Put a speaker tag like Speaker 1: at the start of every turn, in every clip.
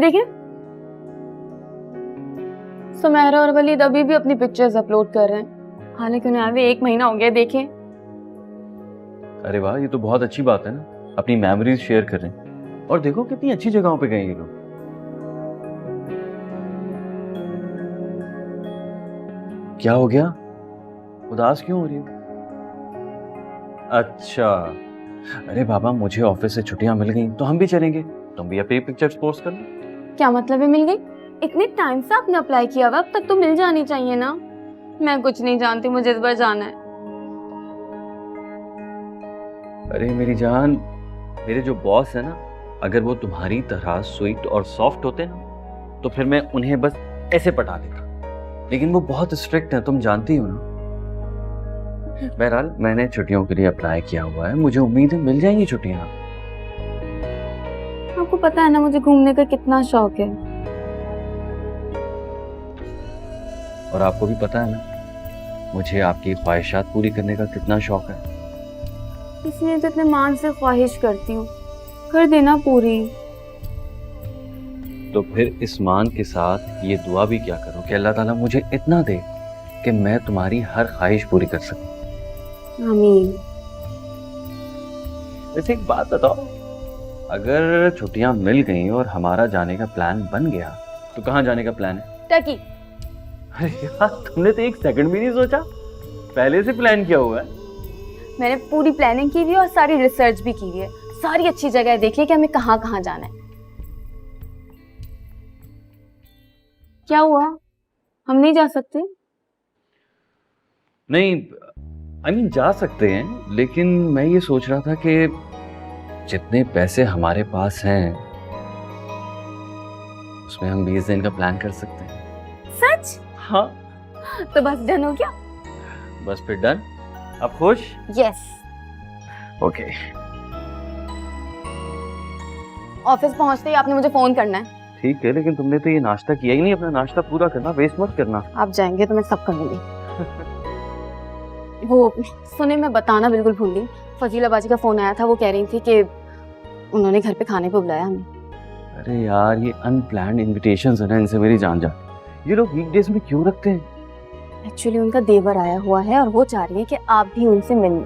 Speaker 1: देखें। सुमेरा और वलीद अभी भी अपनी पिक्चर्स अपलोड कर रहे हैं, हालांकि उन्हें अभी 1 महीना हो गया। देखें।
Speaker 2: अरे वाह, ये तो बहुत अच्छी बात है ना, अपनी मेमोरीज शेयर कर रहे हैं। और देखो कितनी अच्छी जगहों पे गए ये लोग। क्या हो गया, उदास क्यों हो रही हो? अच्छा, अरे बाबा, मुझे ऑफिस से छुट्टियां मिल गई तो हम भी चलेंगे, तुम भी अपनी पिक्चर्स पोस्ट कर लो।
Speaker 1: क्या मतलब है मिल गई? इतने टाइम से आपने अप्लाई किया हुआ, अब तक तो मिल जानी चाहिए ना। मैं कुछ नहीं जानती, मुझे इस बार जाना है।
Speaker 2: अरे मेरी जान, मेरे जो बॉस है ना, अगर वो तुम्हारी तरह स्वीट और सॉफ्ट होते ना तो फिर मैं उन्हें बस ऐसे पटा देता, लेकिन वो बहुत स्ट्रिक्ट है, तुम जानती हो ना। बहरहाल मैंने छुट्टियों के लिए अप्लाई किया हुआ है, मुझे उम्मीद है मिल जाएंगी छुट्टियां।
Speaker 1: आपको पता है ना मुझे घूमने का कितना शौक है।
Speaker 2: और आपको भी पता है ना मुझे आपकी ख्वाहिशात पूरी करने का कितना शौक है।
Speaker 1: इसलिए तो इतने मान से ख्वाहिश करती हूँ, कर देना पूरी।
Speaker 2: तो फिर इस मान के साथ ये दुआ भी क्या करो कि अल्लाह ताला मुझे इतना दे कि मैं तुम्हारी हर ख्वाहिश पूरी कर सकूं।
Speaker 1: आमीन।
Speaker 2: वैसे एक बात बताओ, अगर छुट्टियां मिल गई और हमारा जाने का प्लान बन गया तो कहाँ जाने का प्लान है?
Speaker 1: टर्की।
Speaker 2: अरे यार, तुमने तो 1 सेकंड भी नहीं सोचा, पहले से प्लान किया हुआ है।
Speaker 1: मैंने पूरी प्लानिंग की हुई है और सारी रिसर्च भी की हुई है, सारी अच्छी जगह देख ली कि हमें कहाँ कहाँ जाना है। क्या हुआ, हम नहीं जा सकते?
Speaker 2: नहीं, जा सकते हैं, लेकिन मैं ये सोच रहा था कि जितने पैसे हमारे पास हैं उसमें हम 20 दिन का प्लान कर सकते हैं।
Speaker 1: सच?
Speaker 2: हाँ।
Speaker 1: तो बस डन हो गया।
Speaker 2: बस फिर डन। अब खुश?
Speaker 1: यस।
Speaker 2: ओके।
Speaker 1: ऑफिस पहुंचते ही आपने मुझे फोन करना है।
Speaker 2: ठीक है, लेकिन तुमने तो ये नाश्ता किया ही नहीं, अपना नाश्ता पूरा करना, वेस्ट मत करना।
Speaker 1: आप जाएंगे तो मैं सब करूंगी। वो सुने, मैं बताना बिल्कुल भूल गई, फजीला बाजी का फोन आया था, वो कह रही थी कि उन्होंने घर पे खाने को बुलाया हमें।
Speaker 2: अरे यार, ये अनप्लान्ड इनविटेशंस है ना, इनसे मेरी जान जाती। ये लोग वीकडेज में क्यों रखते हैं?
Speaker 1: एक्चुअली उनका देवर आया हुआ है और वो चाह रही है कि आप भी उनसे मिलें।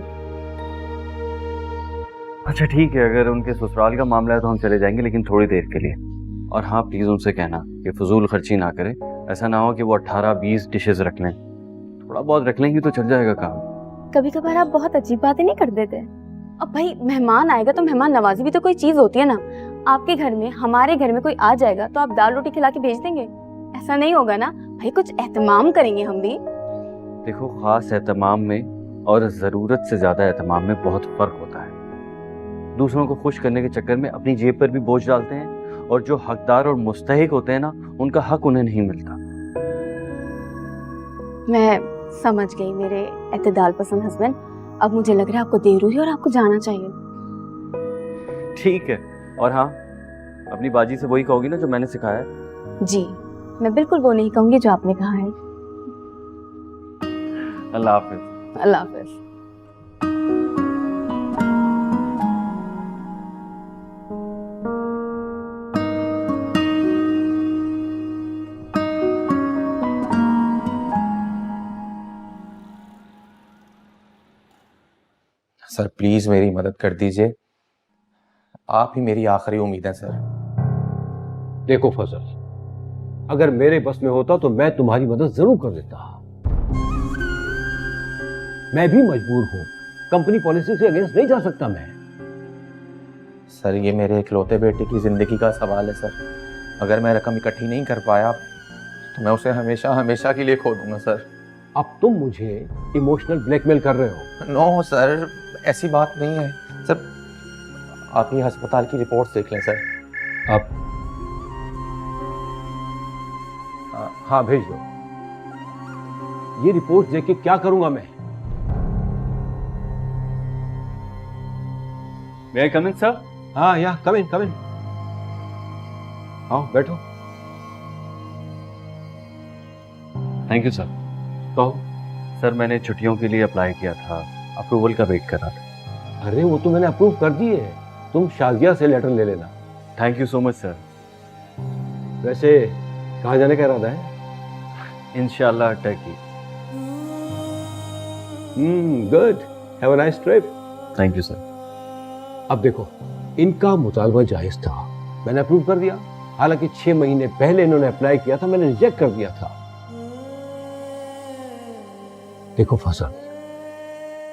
Speaker 2: अच्छा ठीक है, अगर उनके ससुराल का मामला है तो हम चले जाएंगे, लेकिन थोड़ी देर के लिए। और हाँ, प्लीज उनसे कहना कि फजूल खर्ची ना करे, ऐसा ना हो कि वो 18-20 डिशेस रख लें, थोड़ा बहुत रख लेंगी तो चल जाएगा काम।
Speaker 1: कभी कभार आप बहुत अजीब बातें नहीं कर देते। अब भाई मेहमान आएगा तो मेहमान नवाजी भी तो कोई चीज होती है ना। आपके घर में, हमारे घर में कोई आ जाएगा तो आप दाल रोटी खिला के भेज देंगे? ऐसा नहीं होगा ना भाई, कुछ एहतमाम करेंगे हम भी।
Speaker 2: देखो, खास एहतमाम में और जरूरत से ज्यादा एहतमाम में बहुत फर्क होता है। दूसरों को खुश करने के चक्कर में अपनी जेब पर भी बोझ डालते हैं, और जो हकदार और मुस्तहिक होते हैं ना, उनका हक उन्हें नहीं मिलता।
Speaker 1: मैं समझ गई मेरे एतदाल पसंद हस्बैंड। अब मुझे लग रहा है आपको देर हुई और आपको जाना चाहिए।
Speaker 2: ठीक है, और हाँ, अपनी बाजी से वही कहोगी ना जो मैंने सिखाया है।
Speaker 1: जी, मैं बिल्कुल वो नहीं कहूंगी जो आपने कहा है।
Speaker 2: अल्लाह हाफिज।
Speaker 1: अल्लाह हाफिज।
Speaker 3: सर प्लीज मेरी मदद कर दीजिए, आप ही मेरी आखिरी उम्मीद है सर।
Speaker 4: देखो फजल, अगर मेरे बस में होता तो मैं तुम्हारी मदद जरूर कर देता। मैं भी मजबूर हूं, कंपनी पॉलिसी से अगेंस्ट नहीं जा सकता मैं।
Speaker 3: सर ये मेरे इकलौते बेटे की जिंदगी का सवाल है सर, अगर मैं रकम इकट्ठी नहीं कर पाया तो मैं उसे हमेशा हमेशा के लिए खो दूंगा सर। अब
Speaker 4: तुम मुझे इमोशनल ब्लैकमेल कर रहे हो?
Speaker 3: नो सर, ऐसी बात नहीं है सर, आप ये अस्पताल की रिपोर्ट्स देख लें सर।
Speaker 4: अब हाँ भेज दो। ये रिपोर्ट देख के क्या करूंगा मैं?
Speaker 2: May I come in, sir?
Speaker 4: हाँ या कम इन। आओ बैठो।
Speaker 2: Thank you sir.
Speaker 4: कहो।
Speaker 2: सर मैंने छुट्टियों के लिए अप्लाई किया था, अप्रूवल का वेट कर रहा था।
Speaker 4: अरे वो तो मैंने अप्रूव कर दी है, तुम शाजिया से लेटर ले लेना।
Speaker 2: Thank you so much sir.
Speaker 4: वैसे कहाँ जाने का इरादा है?
Speaker 2: इंशाल्लाह Turkey.
Speaker 4: Good, have a nice trip.
Speaker 2: Thank you sir.
Speaker 4: अब देखो, इनका मुतालबा जायज था, मैंने अप्रूव कर दिया। हालांकि 6 महीने पहले इन्होंने अप्लाई किया था, मैंने रिजेक्ट कर दिया था। देखो फजल,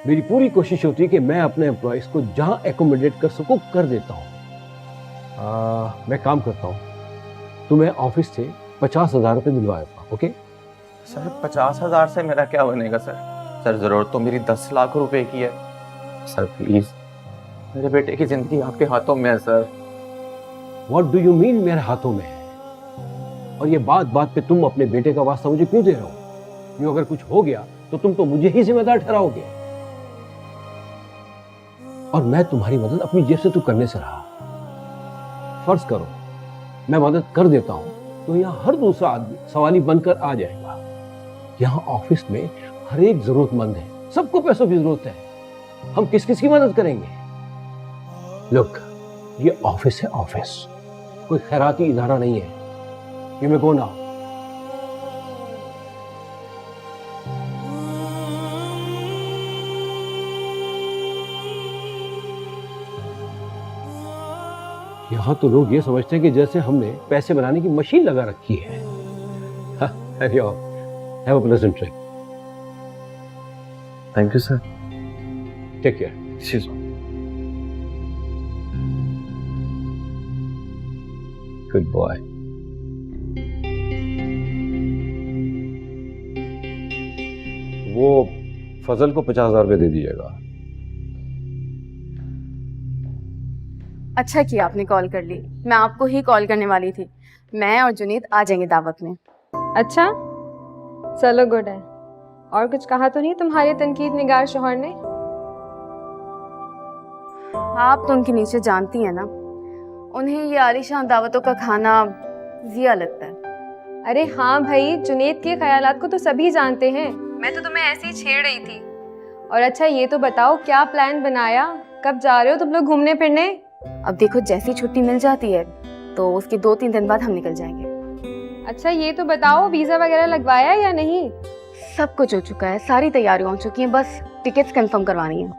Speaker 4: मेरी पूरी कोशिश होती है कि मैं अपने एम्प्लॉयज को जहां एकोमोडेट कर सकूं कर देता हूं। मैं काम करता हूं, तुम्हें ऑफिस से 50,000 रुपये दिलवाएगा, ओके?
Speaker 3: सर 50,000 से मेरा क्या बनेगा सर? सर जरूरत तो मेरी 10 लाख रुपए की है। सर प्लीज, मेरे बेटे की जिंदगी आपके हाथों में है sir.
Speaker 4: What do you mean मेरे हाथों में है? और ये बात बात पे तुम अपने बेटे का वास्ता मुझे क्यों दे रहे हो? यूं अगर कुछ हो गया तो तुम तो मुझे ही जिम्मेदार ठहराओगे, और मैं तुम्हारी मदद अपनी जेब से तो करने से रहा। फर्ज करो मैं मदद कर देता हूं तो यहाँ हर दूसरा आदमी सवाली बनकर आ जाएगा। यहाँ ऑफिस में हर एक जरूरतमंद है, सबको पैसों की जरूरत है, हम किस किस की मदद करेंगे? लुक, ये ऑफिस है, ऑफिस, कोई खैराती इदारा नहीं है। You may go now. यहाँ तो लोग ये समझते हैं कि जैसे हमने पैसे बनाने की मशीन लगा रखी है। Have a pleasant trip.
Speaker 2: Thank you sir.
Speaker 4: Take care.
Speaker 2: Excuse me.
Speaker 4: Goodbye. वो फजल को 50,000 रुपये दे दीजिएगा।
Speaker 1: अच्छा किया आपने कॉल कर ली, मैं आपको ही कॉल करने वाली थी। मैं और जुनीद आ जाएंगे दावत में।
Speaker 5: अच्छा, चलो गुड है। और कुछ कहा तो नहीं तुम्हारे तनकीद निगार शौहर ने?
Speaker 1: आप तो उनके नीचे जानती हैं ना, उन्हें ये आलीशान दावतों का खाना जिया लगता है।
Speaker 5: अरे हाँ भाई, जुनेद के ख्यालात को तो सभी जानते हैं, मैं तो तुम्हें ऐसे ही छेड़ रही थी। और अच्छा ये तो बताओ, क्या प्लान बनाया, कब जा रहे हो तुम लोग घूमने फिरने?
Speaker 1: अब देखो, जैसी छुट्टी मिल जाती है तो उसके 2-3 दिन बाद हम निकल जाएंगे।
Speaker 5: अच्छा ये तो बताओ, वीजा वगैरह लगवाया या नहीं?
Speaker 1: सब कुछ हो चुका है, सारी तैयारियां हो चुकी हैं, बस टिकट्स कंफर्म करवानी है।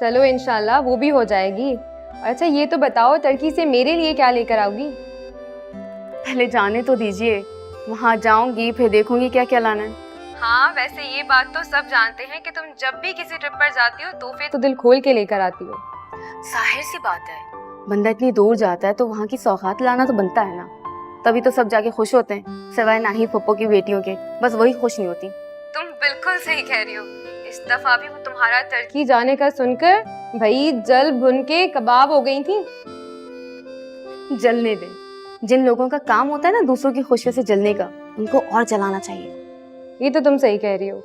Speaker 5: चलो इंशाल्लाह वो भी हो जाएगी। अच्छा ये तो बताओ, टर्की से मेरे लिए क्या लेकर आओगी?
Speaker 1: पहले जाने तो दीजिए, वहाँ जाऊंगी फिर देखूंगी क्या क्या लाना है।
Speaker 5: हाँ वैसे ये बात तो सब जानते हैं कि तुम जब भी किसी ट्रिप पर जाती हो तोहफे तो दिल खोल के लेकर आती हो।
Speaker 1: जाहिर सी बात है, बंदा इतनी दूर जाता है तो वहाँ की सौगात लाना तो बनता है ना, तभी तो सब जाके खुश होते हैं, सिवाय नाही पप्पो की बेटियों के, बस वही खुश नहीं होती।
Speaker 5: तुम बिल्कुल सही कह रही हो। इस दफा भी वो तुम्हारा टर्की जाने का सुनकर भाई जल भुन के कबाब हो गई थी।
Speaker 1: जलने दे, जिन लोगों का काम होता है ना दूसरों की खुशियों से जलने का, उनको और जलाना चाहिए।
Speaker 5: ये तो तुम सही कह रही हो।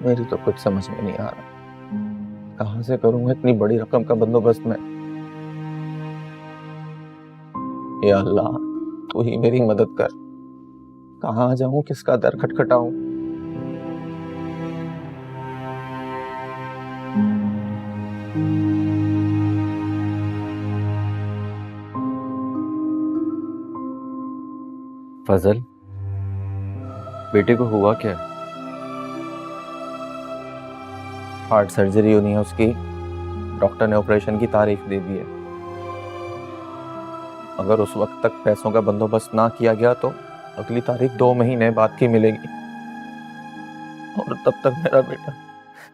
Speaker 3: मेरी तो कुछ समझ में नहीं आ रहा, कहां से करूंगा इतनी बड़ी रकम का बंदोबस्त मैं। या अल्लाह, तू ही मेरी मदद कर। कहां जाऊं, किसका दर खटखटाऊं?
Speaker 2: फजल, बेटे को हुआ क्या?
Speaker 3: हार्ट सर्जरी होनी है उसकी, डॉक्टर ने ऑपरेशन की तारीख दे दी है। अगर उस वक्त तक पैसों का बंदोबस्त ना किया गया तो अगली तारीख 2 महीने बाद की मिलेगी, और तब तक मेरा बेटा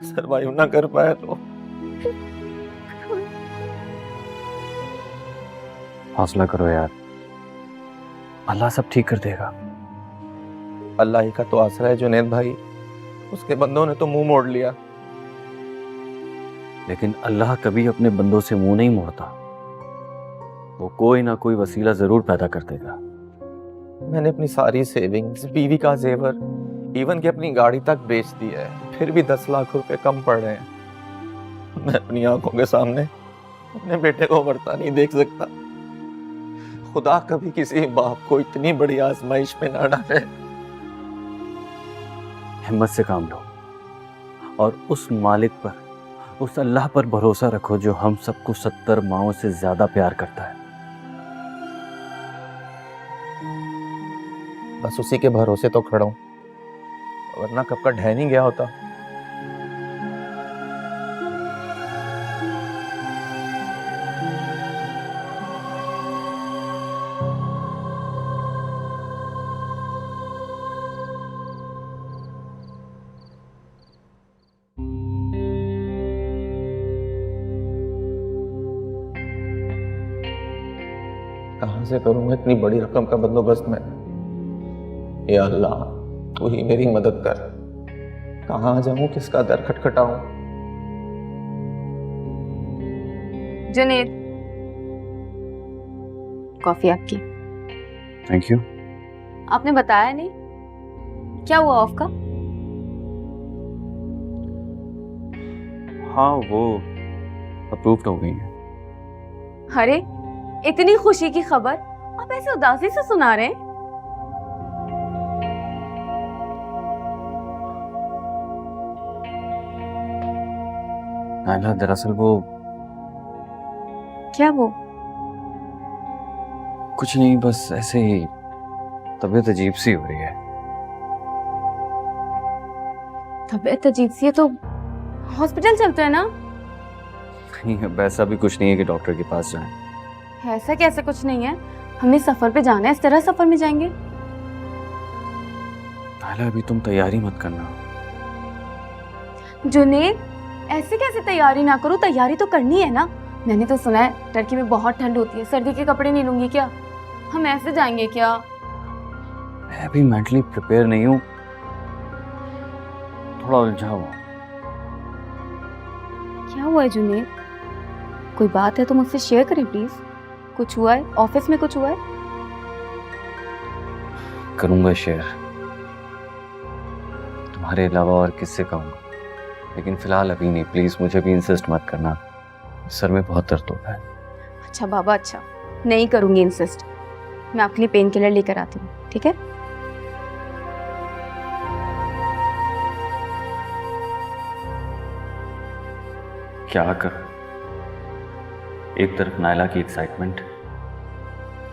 Speaker 3: सरवाइव ना कर पाया तो।
Speaker 2: हौसला करो यार, अल्लाह सब ठीक कर देगा।
Speaker 3: अल्लाह ही का तो आसरा है जुनैद भाई, उसके बंदों ने तो मुंह मोड़ लिया।
Speaker 2: लेकिन अल्लाह कभी अपने बंदों से मुंह नहीं मोड़ता, वो कोई ना कोई वसीला जरूर पैदा कर देगा।
Speaker 3: मैंने अपनी सारी सेविंग्स, बीवी का जेवर, इवन कि अपनी गाड़ी तक बेच दी है, फिर भी 10 लाख रुपए कम पड़ रहे हैं। मैं अपनी आंखों के सामने अपने बेटे को मरता नहीं देख सकता। खुदा कभी किसी बाप को इतनी बड़ी आजमाइश में ना डाले।
Speaker 2: हिम्मत से काम लो और उस मालिक पर उस अल्लाह पर भरोसा रखो जो हम सबको 70 माओं से ज्यादा प्यार करता है।
Speaker 3: बस उसी के भरोसे तो खड़ा हूं, वरना कब का ढह नहीं गया होता। कहां से करूंगा इतनी बड़ी रकम का बंदोबस्त मैं? या अल्लाह, तू ही मेरी मदद कर। कहां जाऊं, किसका दर खटखटाऊं?
Speaker 1: जुनेद, कॉफी आपकी।
Speaker 2: Thank you.
Speaker 1: आपने बताया नहीं, क्या हुआ ऑफ का?
Speaker 2: हाँ, वो अप्रूव्ड हो गई है।
Speaker 1: अरे, इतनी खुशी की खबर आप ऐसे उदासी से सुना रहे हैं।
Speaker 2: नाइला, दरअसल वो
Speaker 1: क्या वो?
Speaker 2: कुछ नहीं, बस ऐसे ही तबीयत अजीब सी हो रही है।
Speaker 1: तबीयत अजीब सी है तो हॉस्पिटल चलते हैं ना।
Speaker 2: नहीं, अब ऐसा भी कुछ नहीं है कि डॉक्टर के पास जाएं।
Speaker 1: ऐसा कैसे कुछ नहीं है, हमें सफर पे जाना है, इस तरह सफर में जाएंगे।
Speaker 2: नाइला, अभी तुम तैयारी मत करना।
Speaker 1: जुनेद, ऐसे कैसे तैयारी ना करूं? तैयारी तो करनी है ना। मैंने तो सुना है टर्की में बहुत ठंड होती है, सर्दी के कपड़े नहीं लूंगी क्या? हम ऐसे जाएंगे क्या?
Speaker 2: मैं भी मेंटली प्रिपेयर नहीं हूँ, थोड़ा उलझा हुआ।
Speaker 1: क्या हुआ है जुनेद? कोई बात है तो मुझसे शेयर करें प्लीज। कुछ हुआ है? ऑफिस में कुछ हुआ है?
Speaker 2: करूंगा शेयर, तुम्हारे अलावा और किससे कहूंगा, लेकिन फिलहाल अभी नहीं। प्लीज मुझे भी इंसिस्ट मत करना, सर में बहुत दर्द हो रहा है।
Speaker 1: अच्छा बाबा, अच्छा नहीं करूंगी इंसिस्ट। मैं आपके लिए पेन किलर लेकर आती हूँ, ठीक है?
Speaker 2: क्या करूं? एक तरफ नायला की एक्साइटमेंट,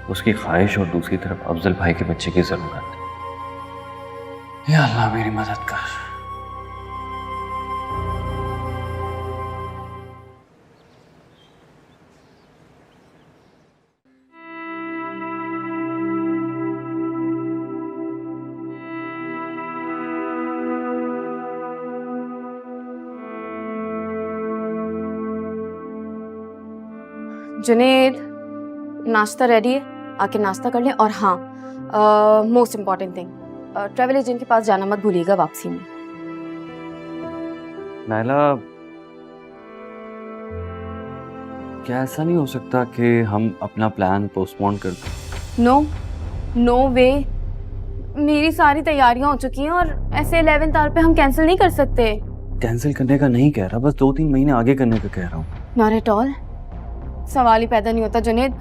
Speaker 2: उसकी ख्वाहिश, और दूसरी तरफ अफजल भाई के बच्चे की जरूरत। या अल्लाह, मेरी मदद कर।
Speaker 1: जुनेद, नाश्ता रेडी है, आके नाश्ता कर लें। और हाँ, most important thing, travel agent के पास जाना मत भूलिएगा वापसी में।
Speaker 2: नायला, क्या ऐसा नहीं हो सकता कि हम अपना प्लान पोस्टपोन कर दें?
Speaker 1: नो, नो वे। मेरी सारी तैयारियां हो चुकी हैं और ऐसे 11th आवर पे हम कैंसिल नहीं कर सकते।
Speaker 2: कैंसिल करने का नहीं कह रहा, बस 2-3 महीने आगे करने का कह रहा हूँ।
Speaker 1: नॉट एट ऑल, सवाल ही पैदा नहीं होता जुनेद।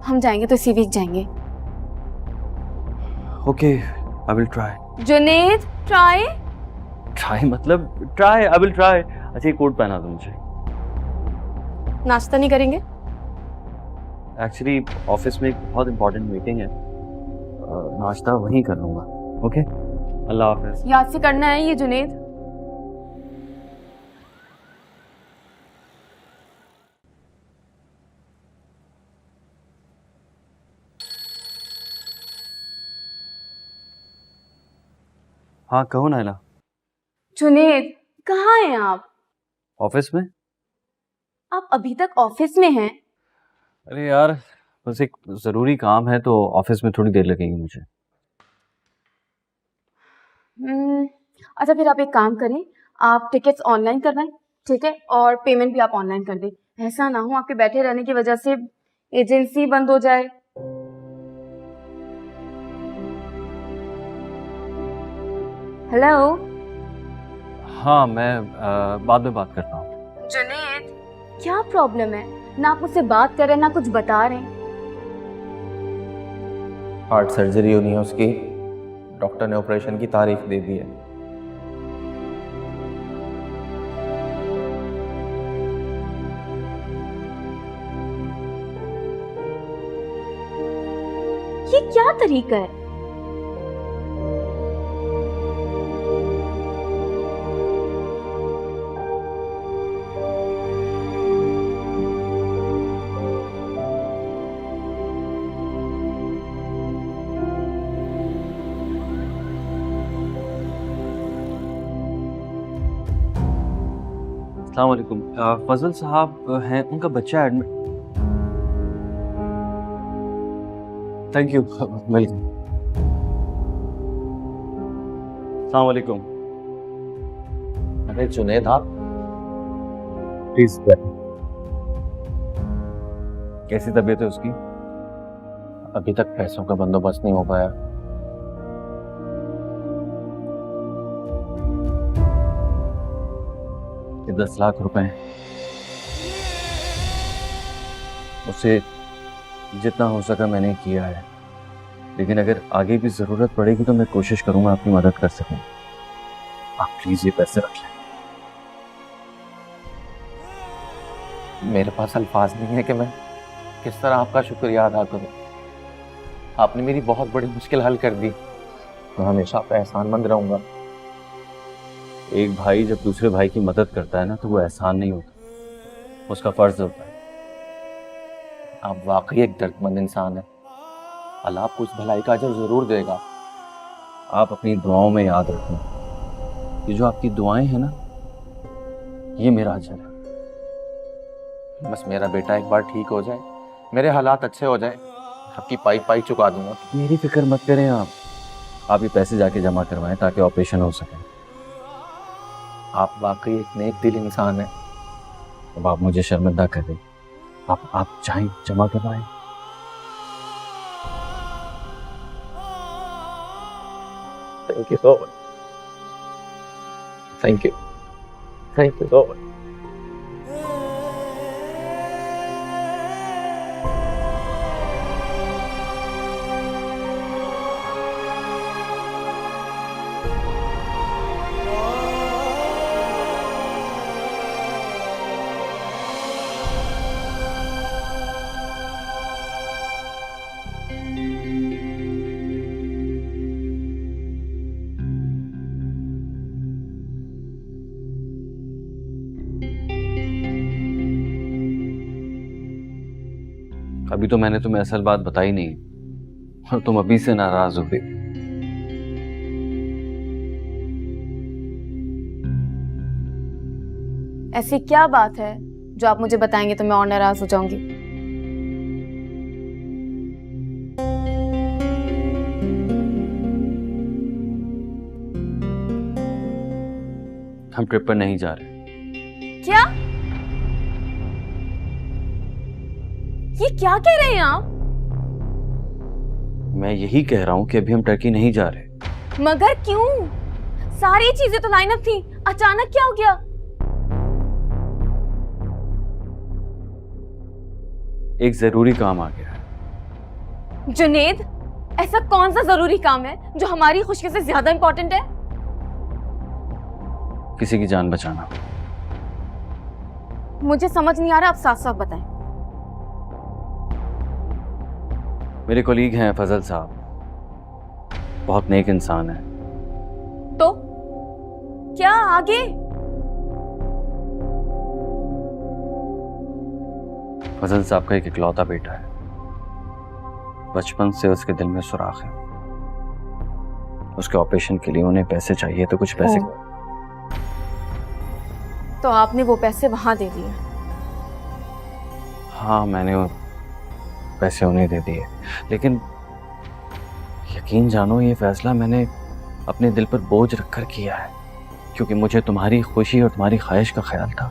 Speaker 1: हम जाएंगे तो इसी वीक जाएंगे।
Speaker 2: Okay, I will try.
Speaker 1: Junaid, try?
Speaker 2: Try मतलब ट्राई, आई विल ट्राई। अच्छा, ये कोट पहना दो मुझे।
Speaker 1: नाश्ता नहीं करेंगे?
Speaker 2: एक्चुअली ऑफिस में एक बहुत इंपॉर्टेंट मीटिंग है, नाश्ता वहीं कर लूंगा। ओके, अल्लाह हाफिज।
Speaker 1: याद से करना है ये जुनेद।
Speaker 2: हाँ, कहो नायला।
Speaker 1: जुनेद, कहाँ हैं आप?
Speaker 2: ऑफिस में।
Speaker 1: आप अभी तक ऑफिस में हैं?
Speaker 2: अरे यार, बस एक जरूरी काम है तो ऑफिस में थोड़ी देर लगेगी मुझे।
Speaker 1: अच्छा, फिर आप एक काम करें, आप टिकट्स ऑनलाइन करवाएं, ठीक है? और पेमेंट भी आप ऑनलाइन कर दें। ऐसा ना हो आपके बैठे रहने की वजह से एजेंसी बंद हो जाए। हेलो?
Speaker 2: हाँ, मैं बाद में बात करता हूँ।
Speaker 1: जुनेद, क्या प्रॉब्लम है? ना आप मुझसे बात कर रहे हैं, ना कुछ बता रहे हैं।
Speaker 3: हार्ट सर्जरी होनी है उसकी, डॉक्टर ने ऑपरेशन की तारीख दे दी है।
Speaker 1: ये क्या तरीका है?
Speaker 2: अस्सलाम वालेकुम। फजल साहब हैं, उनका बच्चा एडमिट। Thank you, welcome. अस्सलाम वालेकुम।
Speaker 3: अरे जुनैद, आप
Speaker 2: प्लीज। कैसी तबीयत है उसकी?
Speaker 3: अभी तक पैसों का बंदोबस्त नहीं हो पाया।
Speaker 2: ये 10 लाख रुपए हैं। उससे जितना हो सका मैंने किया है, लेकिन अगर आगे भी जरूरत पड़ेगी तो मैं कोशिश करूंगा आपकी मदद कर सकूं। आप प्लीज ये पैसे रख लें।
Speaker 3: मेरे पास अल्फाज नहीं है कि मैं किस तरह आपका शुक्रिया अदा करूं। आपने मेरी बहुत बड़ी मुश्किल हल कर दी। मैं हमेशा आपका एहसानमंद रहूंगा।
Speaker 2: एक भाई जब दूसरे भाई की मदद करता है ना, तो वो एहसान नहीं होता, उसका फर्ज होता है।
Speaker 3: आप वाकई एक दर्दमंद इंसान हैं। अल्लाह आपको इस भलाई का अजर जरूर देगा।
Speaker 2: आप अपनी दुआओं में याद रखें, ये जो आपकी दुआएं हैं ना, ये मेरा अजर है।
Speaker 3: बस मेरा बेटा एक बार ठीक हो जाए, मेरे हालात अच्छे हो जाए, आपकी पाई पाई चुका दूंगा।
Speaker 2: मेरी फिक्र मत करें आप ये पैसे जाके जमा करवाएं ताकि ऑपरेशन हो सके।
Speaker 3: आप वाकई एक नेक दिल इंसान हैं।
Speaker 2: अब आप मुझे शर्मिंदा कर दें। आप चाहें जमा करवाएं।
Speaker 3: Thank you so much. Thank you so much.
Speaker 2: अभी तो मैंने तुम्हें असल बात बताई नहीं और तुम अभी से नाराज हो गई।
Speaker 1: ऐसी क्या बात है जो आप मुझे बताएंगे तो मैं और नाराज हो जाऊंगी?
Speaker 2: हम ट्रिप पर नहीं जा रहे।
Speaker 1: क्या? ये क्या कह रहे हैं आप?
Speaker 2: मैं यही कह रहा हूं कि अभी हम टर्की नहीं जा रहे।
Speaker 1: मगर क्यों? सारी चीजें तो लाइन अप थी, अचानक क्या हो गया?
Speaker 2: एक जरूरी काम आ गया है।
Speaker 1: जुनेद, ऐसा कौन सा जरूरी काम है जो हमारी खुशी से ज्यादा इंपॉर्टेंट है?
Speaker 2: किसी की जान बचाना।
Speaker 1: मुझे समझ नहीं आ रहा, आप साफ साफ बताएं।
Speaker 2: मेरे कोलीग हैं फजल साहब, बहुत नेक इंसान है।
Speaker 1: तो क्या आगे?
Speaker 2: फजल साहब का एक इकलौता बेटा है, बचपन से उसके दिल में सुराख है। उसके ऑपरेशन के लिए उन्हें पैसे चाहिए, तो कुछ पैसे।
Speaker 1: तो आपने वो पैसे वहां दे दिए?
Speaker 2: हाँ, मैंने वो पैसे उन्हें दे दिए, लेकिन यकीन जानो ये फैसला मैंने अपने दिल पर बोझ रखकर किया है, क्योंकि मुझे तुम्हारी खुशी और तुम्हारी ख्वाहिश का ख्याल था।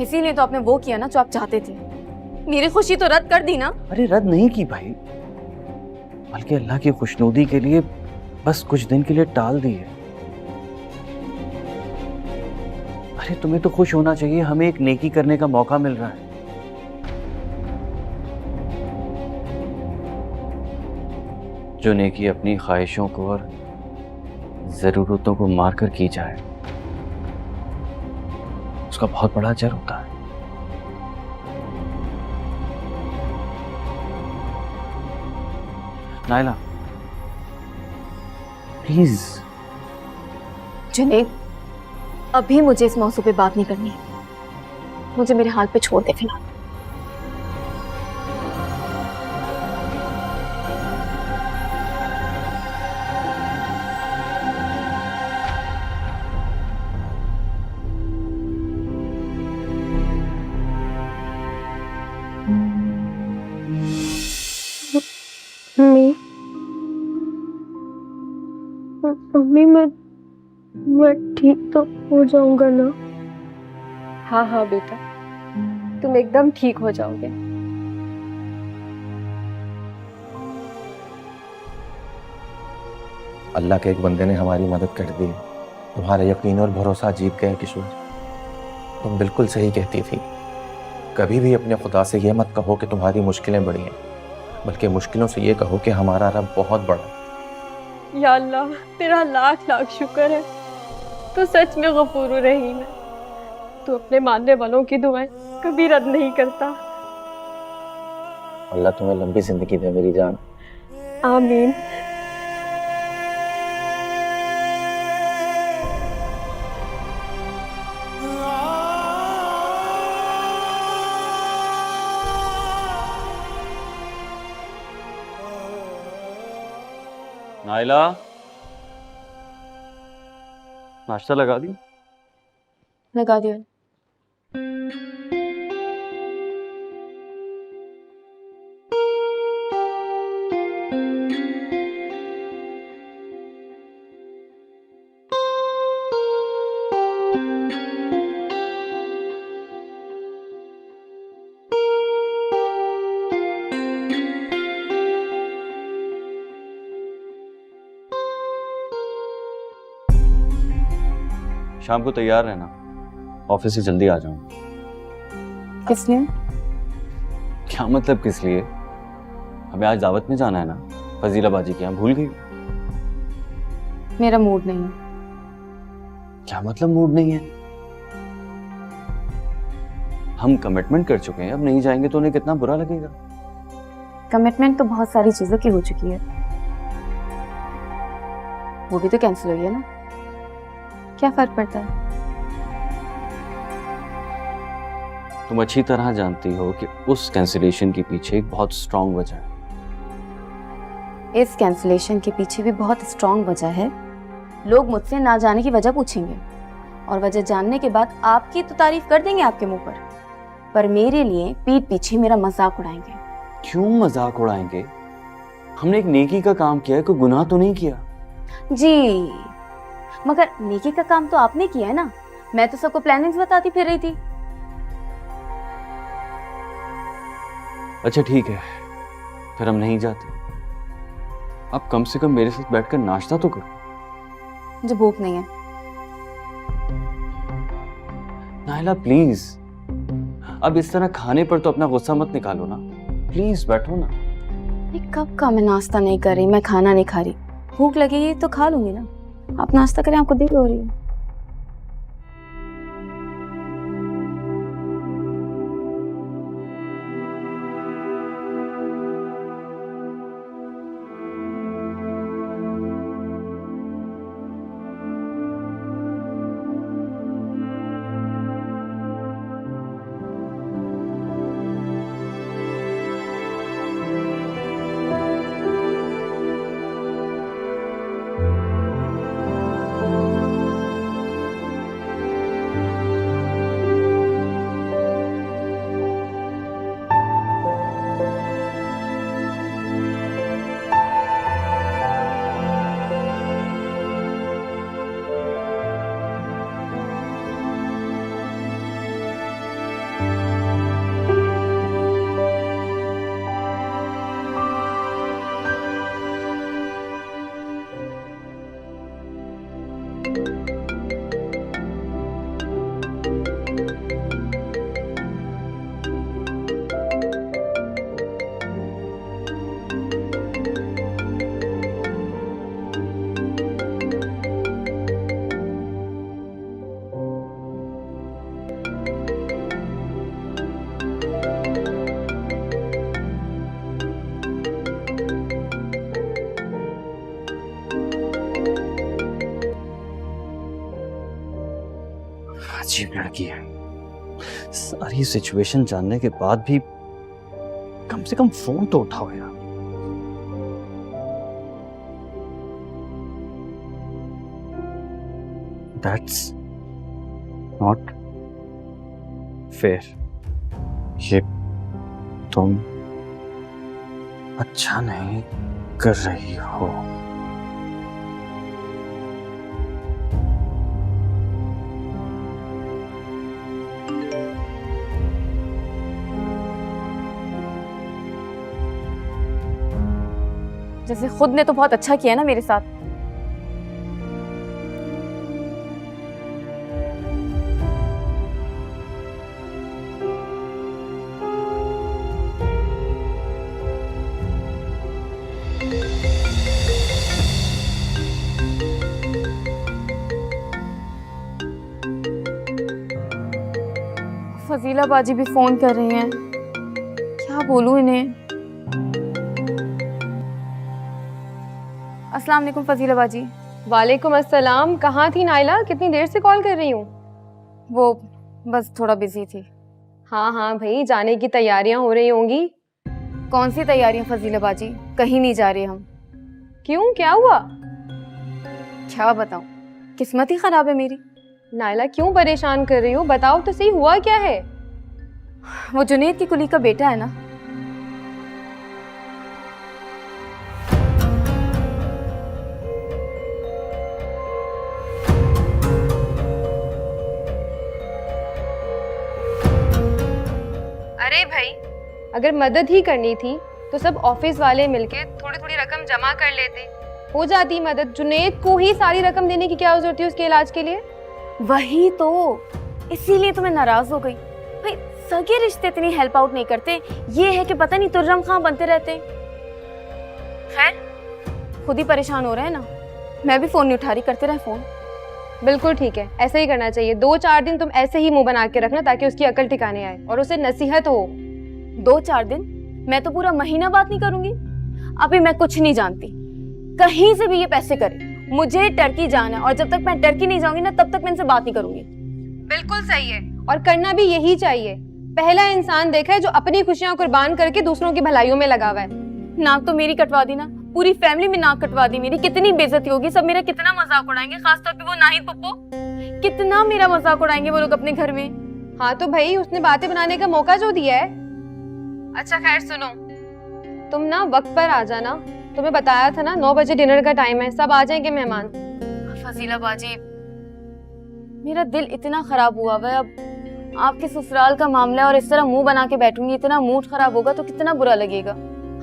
Speaker 1: इसीलिए तो आपने वो किया ना जो आप चाहते थे। मेरी खुशी तो रद्द कर दी ना?
Speaker 2: अरे रद्द नहीं की भाई, बल्कि अल्लाह की खुशनुदी के लिए बस कुछ दिन के लिए टाल दी है। अरे तुम्हें तो खुश होना चाहिए, हमें एक नेकी करने का मौका मिल रहा है। जो नेकी अपनी ख्वाहिशों को और जरूरतों को मारकर की जाए, उसका बहुत बड़ा अजर होता है। नायला प्लीज।
Speaker 1: जुनैद, अभी मुझे इस मौसू पे बात नहीं करनी, मुझे मेरे हाल पे छोड़ दे फिलहाल।
Speaker 5: मम्मी, मैं ठीक तो हो जाऊंगा ना? हाँ हाँ बेटा, तुम एकदम ठीक हो जाओगे।
Speaker 3: अल्लाह के एक बंदे ने हमारी मदद कर दी। तुम्हारा यकीन और भरोसा जीत गया किशोर। तुम बिल्कुल सही कहती थी। कभी भी अपने खुदा से ये मत कहो कि तुम्हारी मुश्किलें बड़ी हैं, बल्कि मुश्किलों से ये कहो कि हमारा रब बहुत बड़ा है।
Speaker 5: या अल्लाह, तेरा लाख लाख शुक्र है, तू सच में गफूर रहीम है। तू अपने मानने वालों की दुआएं कभी रद्द नहीं करता।
Speaker 3: अल्लाह तुम्हें लंबी जिंदगी दे मेरी जान।
Speaker 5: आमीन।
Speaker 2: नायला, नाश्ता लगा दी?
Speaker 1: लगा दिया।
Speaker 2: शाम को तैयार रहना, ऑफिस से जल्दी आ जाऊंगा।
Speaker 1: किस लिए?
Speaker 2: क्या मतलब किस लिए? हमें आज दावत में जाना है ना, फजीला बाजी के यहाँ, भूल गई?
Speaker 1: मेरा मूड नहीं है।
Speaker 2: क्या मतलब मूड नहीं है? हम कमिटमेंट कर चुके हैं, अब नहीं जाएंगे तो उन्हें कितना बुरा लगेगा।
Speaker 1: कमिटमेंट तो बहुत सारी चीजों की हो चुकी है, वो भी तो कैंसिल हुई है ना, क्या फर्क पड़ता है?
Speaker 2: तुम अच्छी तरह जानती हो कि उस कैंसिलेशन के पीछे एक बहुत स्ट्रांग वजह है।
Speaker 1: इस कैंसिलेशन के पीछे भी बहुत स्ट्रांग वजह है। लोग मुझसे ना जाने की वजह पूछेंगे और वजह जानने के बाद आपकी तो तारीफ कर देंगे आपके मुंह पर मेरे लिए पीठ पीछे मेरा मजाक उड़ाएंगे।
Speaker 2: क्यों मजाक उड़ाएंगे? हमने एक नेकी का काम किया है, कोई गुनाह तो नहीं किया।
Speaker 1: जी, मगर नेकी का काम तो आपने किया है ना, मैं तो सबको प्लानिंग्स बताती फिर रही थी।
Speaker 2: अच्छा ठीक है, फिर हम नहीं जाते। अब कम से कम मेरे साथ बैठकर नाश्ता तो करो।
Speaker 1: मुझे भूख नहीं है।
Speaker 2: नायला प्लीज, अब इस तरह खाने पर तो अपना गुस्सा मत निकालो ना, प्लीज बैठो ना।
Speaker 1: ये कब का मैं नाश्ता नहीं कर रही, मैं खाना नहीं खा रही। भूख लगेगी तो खा लूंगी ना, आप नाश्ता करें, आपको देर हो रही है।
Speaker 2: अजीब लड़की है। सारी सिचुएशन जानने के बाद भी कम से कम फोन तो उठाओ यार। That's not fair. ये तुम अच्छा नहीं कर रही हो।
Speaker 1: जैसे खुद ने तो बहुत अच्छा किया ना मेरे साथ। फजीला बाजी भी फोन कर रही हैं, क्या बोलूं इन्हें। अस्सलाम वालेकुम फजीला बाजी।
Speaker 5: वालेकुम अस्सलाम। कहाँ थी नाइला? कितनी देर से कॉल कर रही हूँ।
Speaker 1: वो बस थोड़ा बिजी थी।
Speaker 5: हाँ हाँ भाई, जाने की तैयारियां हो रही होंगी।
Speaker 1: कौन सी तैयारियां फजीला बाजी, कहीं नहीं जा रहे हम।
Speaker 5: क्यों, क्या हुआ?
Speaker 1: क्या बताऊं, किस्मत ही खराब है मेरी।
Speaker 5: नाइला क्यों परेशान कर रही हो? बताओ तो सही, हुआ क्या है?
Speaker 1: वो जुनेद की कुली का बेटा है ना,
Speaker 5: अरे भाई, अगर मदद ही करनी थी तो सब ऑफिस वाले मिलके थोड़ी थोड़ी रकम जमा कर लेते, हो जाती मदद। जुनेद को ही सारी रकम देने की क्या जरूरत है उसके इलाज के लिए?
Speaker 1: वही तो, इसीलिए तो मैं नाराज हो गई। भाई सगे रिश्ते इतनी हेल्प आउट नहीं करते, ये है कि पता नहीं तुर्रम खां बनते रहते। खैर खुद ही परेशान हो रहे हैं ना, मैं भी फोन नहीं उठा रही, करते रहे फोन।
Speaker 5: बिल्कुल ठीक है, ऐसा ही करना चाहिए। 2-4 दिन तुम ऐसे ही मुंह बना के रखना ताकि उसकी अकल ठिकाने आए और उसे नसीहत हो।
Speaker 1: 2-4 दिन? मैं तो पूरा महीना बात नहीं करूंगी। अभी मैं कुछ नहीं जानती, कहीं से भी ये पैसे करे, मुझे टर्की जाना है और जब तक मैं टर्की नहीं जाऊंगी ना तब तक मैं इनसे बात नहीं करूंगी।
Speaker 5: बिल्कुल सही है, और करना भी यही चाहिए। पहला इंसान देखा है जो अपनी खुशियां कुर्बान करके दूसरों की भलाइयों में लगा हुआ है।
Speaker 1: नाक तो मेरी कटवा दी ना, पूरी फैमिली में नाक कटवा दी मेरी। कितनी बेइज्जती होगी, सब मेरा कितना मजाक उड़ाएंगे, खासतौर पे वो नाहिद पप्पो, कितना मेरा मजाक उड़ाएंगे वो लोग अपने घर में।
Speaker 5: हाँ तो भाई, उसने बातें बनाने का मौका जो दिया है। अच्छा खैर सुनो, तुम ना वक्त पर आ जाना। तुम्हें बताया था ना 9 बजे डिनर का टाइम है, सब आ जाएंगे मेहमान।
Speaker 1: फजीला बाजी, मेरा दिल इतना खराब हुआ है अब। आपके ससुराल का मामला है और इस तरह मुंह बना के बैठूंगी, इतना मूड खराब होगा तो कितना बुरा लगेगा।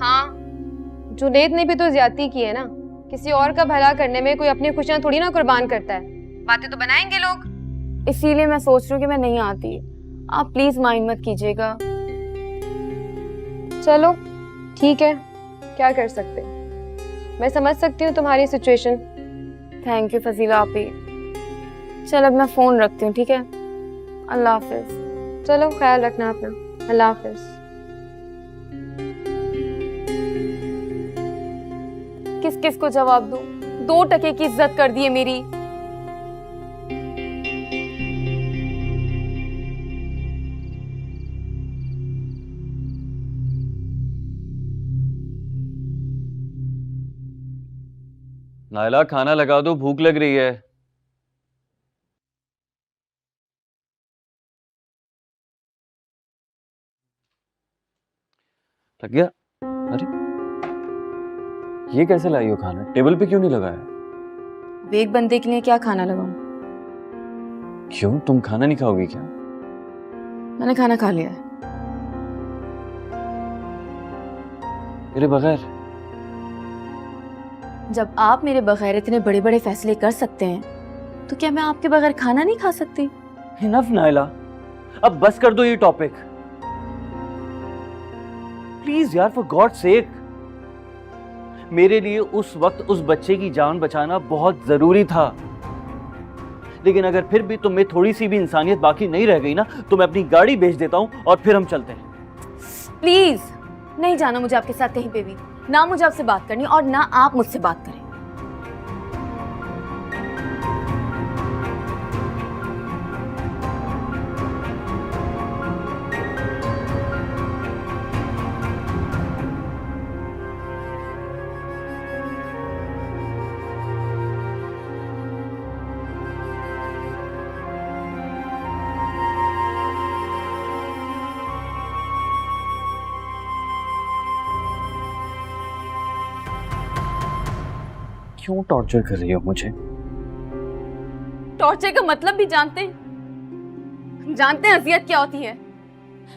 Speaker 5: हाँ, जुनेद ने भी तो ज्यादती की है ना। किसी और का भला करने में कोई अपनी खुशियां थोड़ी ना कुर्बान करता है। बातें तो बनाएंगे लोग।
Speaker 1: इसीलिए मैं सोच रही हूँ कि मैं नहीं आती। आप प्लीज माइंड मत कीजिएगा।
Speaker 5: चलो ठीक है, क्या कर सकते, मैं समझ सकती हूँ तुम्हारी सिचुएशन।
Speaker 1: थैंक यू फजीला आपी। चल अब मैं फोन रखती हूँ, ठीक है? अल्लाह हाफिज।
Speaker 5: चलो ख्याल रखना अपना। अल्लाह हाफिज।
Speaker 1: किस किस को जवाब दूं? 2 टके की इज्जत कर दी है मेरी।
Speaker 2: नायला खाना लगा दो, भूख लग रही है। लग गया? अरे ये कैसे लाई हो खाना? टेबल पे क्यों नहीं लगाया?
Speaker 1: अब एक बंदे के लिए क्या खाना लगाऊं?
Speaker 2: क्यों, तुम खाना नहीं खाओगी क्या?
Speaker 1: मैंने खाना खा लिया है।
Speaker 2: मेरे बगैर?
Speaker 1: जब आप मेरे बगैर इतने बड़े बड़े फैसले कर सकते हैं तो क्या मैं आपके बगैर खाना नहीं खा सकती?
Speaker 2: इनफ नायला, अब बस कर दो ये टॉपिक प्लीज यार, फॉर गॉड सेक। मेरे लिए उस वक्त उस बच्चे की जान बचाना बहुत जरूरी था, लेकिन अगर फिर भी तुम्हें थोड़ी सी भी इंसानियत बाकी नहीं रह गई ना तो मैं अपनी गाड़ी बेच देता हूं और फिर हम चलते हैं।
Speaker 1: प्लीज नहीं जाना मुझे आपके साथ कहीं पे भी, ना मुझे आपसे बात करनी और ना आप मुझसे बात करें।
Speaker 2: क्यों टॉर्चर कर रही हो मुझे?
Speaker 1: टॉर्चर का मतलब भी जानते हैं? जानते हैं अजियत क्या होती है?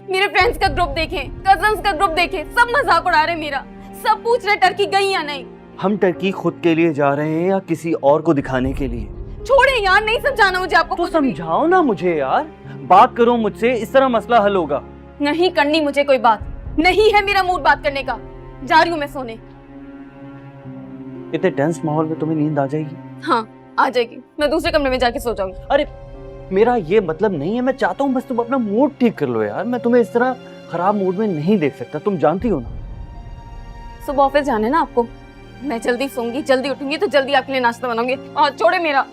Speaker 1: मेरे फ्रेंड्स का ग्रुप देखें, कजन्स का ग्रुप देखें, सब मजाक उड़ा रहे हैं मेरा। सब पूछ रहे टर्की गई या नहीं।
Speaker 2: हम टर्की खुद के लिए जा रहे हैं या किसी और को दिखाने के लिए?
Speaker 1: छोड़े यार, नहीं समझाना मुझे आपको
Speaker 2: तो
Speaker 1: कुछ भी।
Speaker 2: समझाओ ना मुझे यार, बात करो मुझसे, इस तरह मसला हल होगा।
Speaker 1: नहीं करनी मुझे कोई बात, नहीं है मेरा मूड बात करने का। जा रही हूँ मैं सोने।
Speaker 2: इतने टेंस माहौल में तुम्हें नींद आ जाएगी?
Speaker 1: हाँ आ जाएगी, मैं दूसरे कमरे में जाके सो जाऊंगी।
Speaker 2: अरे मेरा ये मतलब नहीं है, मैं चाहता हूँ बस तुम अपना मूड ठीक कर लो यार। मैं तुम्हें इस तरह खराब मूड में नहीं देख सकता, तुम जानती हो ना।
Speaker 1: सुबह ऑफिस जाना है ना आपको। मैं जल्दी सोऊंगी, जल्दी उठूंगी तो जल्दी आपके लिए नाश्ता बनाऊंगी। और छोड़े मेरा।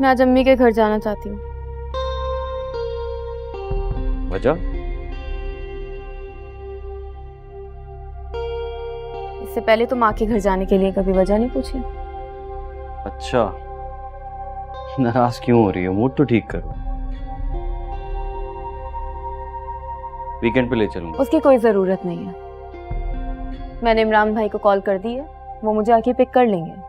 Speaker 1: मैं आज अम्मी के घर जाना चाहती हूँ।
Speaker 2: वजह?
Speaker 1: इससे पहले तो माँ के घर जाने के लिए कभी वजह नहीं पूछी।
Speaker 2: अच्छा, नाराज क्यों हो रही हो? मूड तो ठीक करो। वीकेंड पे ले चलूंगा।
Speaker 1: उसकी कोई जरूरत नहीं है। मैंने इमरान भाई को कॉल कर दी है, वो मुझे आके पिक कर लेंगे।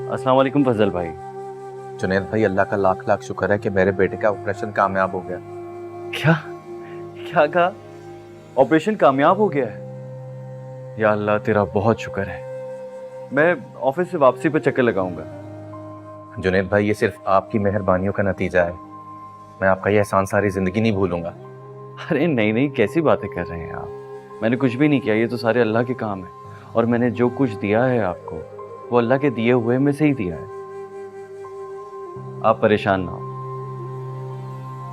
Speaker 2: अस्सलाम वालेकुम फजल भाई।
Speaker 3: जुनैद भाई, अल्लाह का लाख लाख शुक्र है कि मेरे बेटे का ऑपरेशन कामयाब हो गया।
Speaker 2: क्या क्या कहा? ऑपरेशन कामयाब हो गया है? या अल्लाह तेरा बहुत शुक्र है। मैं ऑफिस से वापसी पे चक्कर लगाऊंगा।
Speaker 3: जुनैद भाई, ये सिर्फ आपकी मेहरबानियों का नतीजा है। मैं आपका ये एहसान सारी जिंदगी नहीं भूलूंगा।
Speaker 2: अरे नहीं नहीं, कैसी बातें कर रहे हैं आप? मैंने कुछ भी नहीं किया, ये तो सारे अल्लाह के काम है। और मैंने जो कुछ दिया है आपको, वो अल्लाह के दिए हुए में से ही दिया है। आप परेशान ना हो।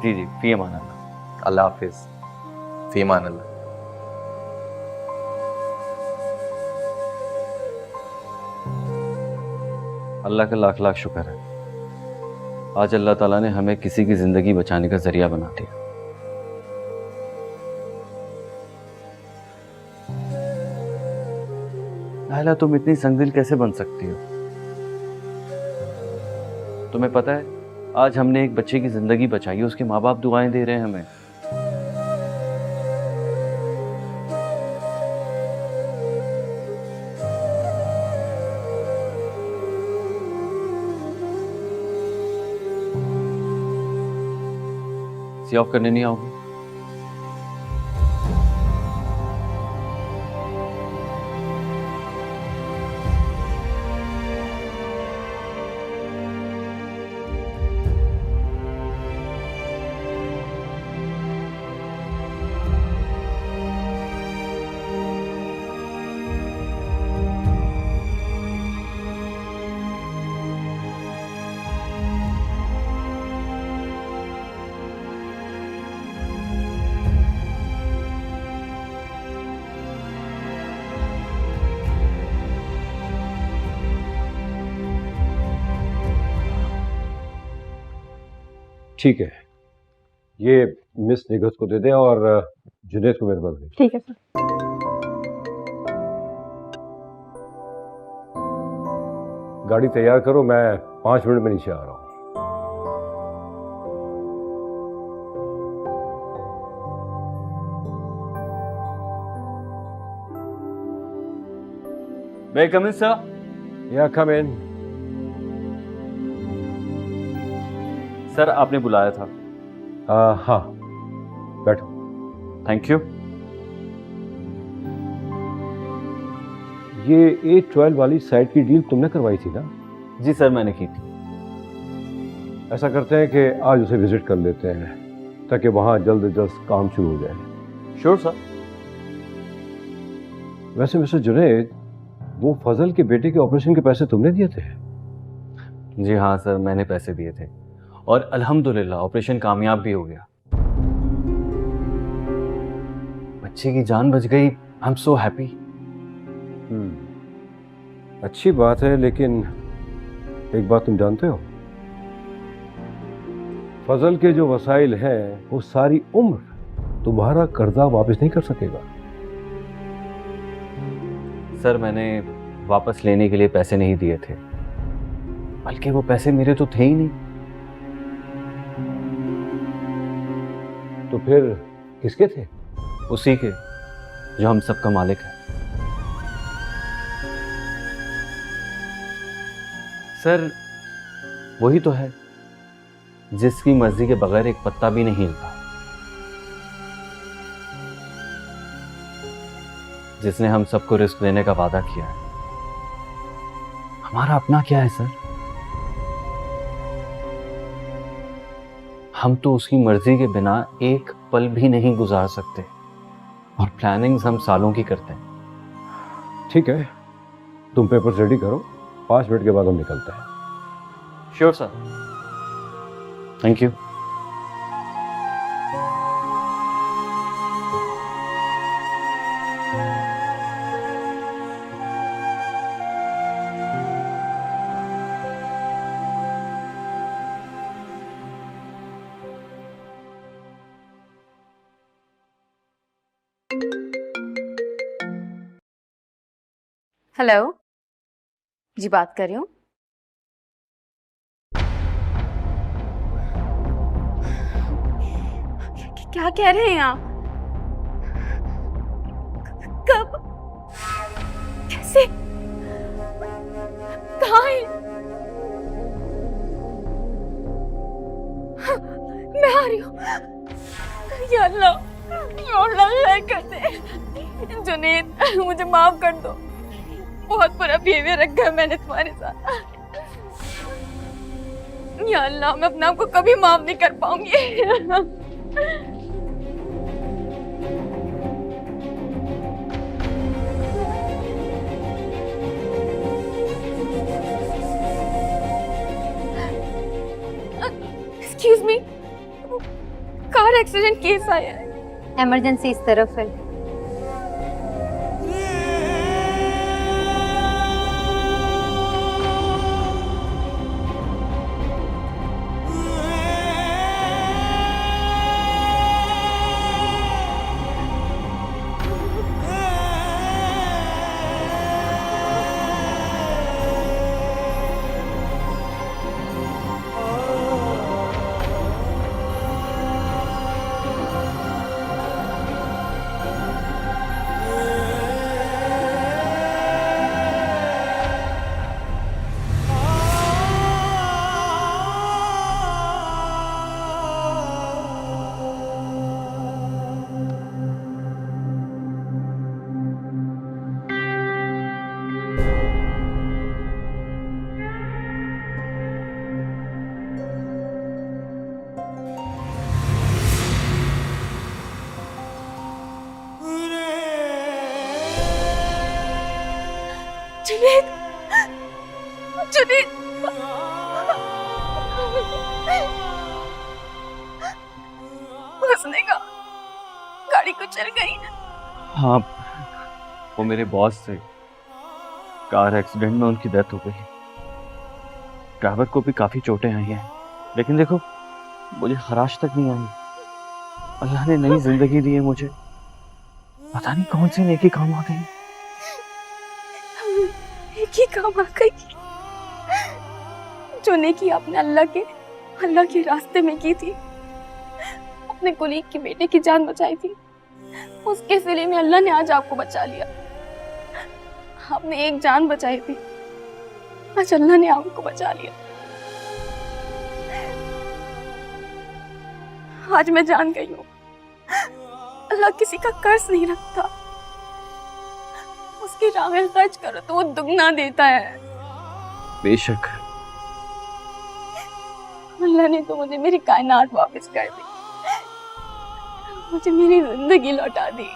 Speaker 2: जी जी, फी अमान अल्लाह।
Speaker 3: अल्लाह हाफिज। फी अमान अल्लाह।
Speaker 2: अल्लाह का लाख लाख शुक्र है, आज अल्लाह ताला ने हमें किसी की जिंदगी बचाने का जरिया बना दिया। नाहिला, तुम इतनी संगदिल कैसे बन सकती हो? तुम्हें पता है, आज हमने एक बच्चे की जिंदगी बचाई है, उसके माँ बाप दुआएं दे रहे हैं हमें। सी ऑफ करने नहीं आओगे?
Speaker 4: ठीक है, ये मिस निगहत को दे दे और जुनैद को मेरे पास भेज।
Speaker 1: ठीक है सर।
Speaker 4: गाड़ी तैयार करो, मैं 5 मिनट में नीचे आ रहा हूँ।
Speaker 2: May I come in, sir?
Speaker 4: या कम इन।
Speaker 2: सर, आपने बुलाया था।
Speaker 4: हाँ, बैठो।
Speaker 2: Thank you.
Speaker 4: ये A12 वाली साइट की डील तुमने करवाई थी ना?
Speaker 2: जी सर, मैंने की थी।
Speaker 4: ऐसा करते हैं कि आज उसे विजिट कर लेते हैं ताकि वहाँ जल्द से जल्द काम शुरू हो जाए।
Speaker 2: Sure sir.
Speaker 4: वैसे मिस्टर जुनैद, वो फजल के बेटे के ऑपरेशन के पैसे तुमने दिए थे?
Speaker 2: जी हाँ सर, मैंने पैसे दिए थे। और अल्हम्दुलिल्लाह ऑपरेशन कामयाब भी हो गया। बच्चे की जान बच गई। I am so happy.
Speaker 4: अच्छी बात है, लेकिन एक बात तुम जानते हो, फजल के जो वसाइल हैं वो सारी उम्र तुम्हारा कर्जा वापस नहीं कर सकेगा।
Speaker 2: सर मैंने वापस लेने के लिए पैसे नहीं दिए थे, बल्कि वो पैसे मेरे तो थे ही नहीं।
Speaker 4: तो फिर किसके थे?
Speaker 2: उसी के जो हम सबका मालिक है। सर वही तो है जिसकी मर्जी के बगैर एक पत्ता भी नहीं हिलता, जिसने हम सबको रिस्क देने का वादा किया है। हमारा अपना क्या है सर? हम तो उसकी मर्जी के बिना एक पल भी नहीं गुजार सकते, और प्लानिंग्स हम सालों की करते हैं।
Speaker 4: ठीक है, तुम पेपर्स रेडी करो, 5 मिनट के बाद हम निकलते हैं।
Speaker 2: Sure sir, thank you.
Speaker 1: Hello जी, बात कर रही हूँ। क्या कह रहे हैं आप? कब? कैसे? कहाँ है? मैं आ रही हूँ। या अल्लाह, या अल्लाह कर दे। जुनैद मुझे माफ कर दो, बहुत बुरा बिहेवियर रखा है मैंने तुम्हारे साथ। या अल्लाह, मैं अपने आप को कभी माफ नहीं कर पाऊंगी। Excuse me, car accident case आया है।
Speaker 5: इमरजेंसी इस तरफ है।
Speaker 1: जुनैद, जुनैद, हंसने का गाड़ी को चल गई।
Speaker 2: हाँ, वो मेरे बॉस थे, कार एक्सीडेंट में उनकी डेथ हो गई। ड्राइवर को भी काफी चोटें आई हैं, लेकिन देखो मुझे खराश तक नहीं आई। अल्लाह ने नई जिंदगी दी है मुझे, पता नहीं कौन सी नेकी काम आ गई।
Speaker 1: एक ही काम आ गई जो नेकी आपने अल्लाह के रास्ते में की थी। अपने कुलीग की बेटे की जान बचाई थी, उसके सिले में अल्लाह ने आज आपको बचा लिया। आपने एक जान बचाई थी, आज अल्लाह ने आपको बचा लिया। आज मैं जान गई हूँ, अल्लाह किसी का कर्ज नहीं रखता। उसकी राह में खर्च करो तो वो दुगना देता है।
Speaker 2: बेशक
Speaker 1: अल्लाह ने तो मुझे मेरी कायनात वापस कर दी, मुझे मेरी जिंदगी लौटा दी।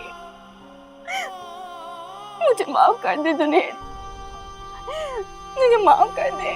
Speaker 1: मुझे माफ कर दे जुनैद, मुझे माफ कर दे।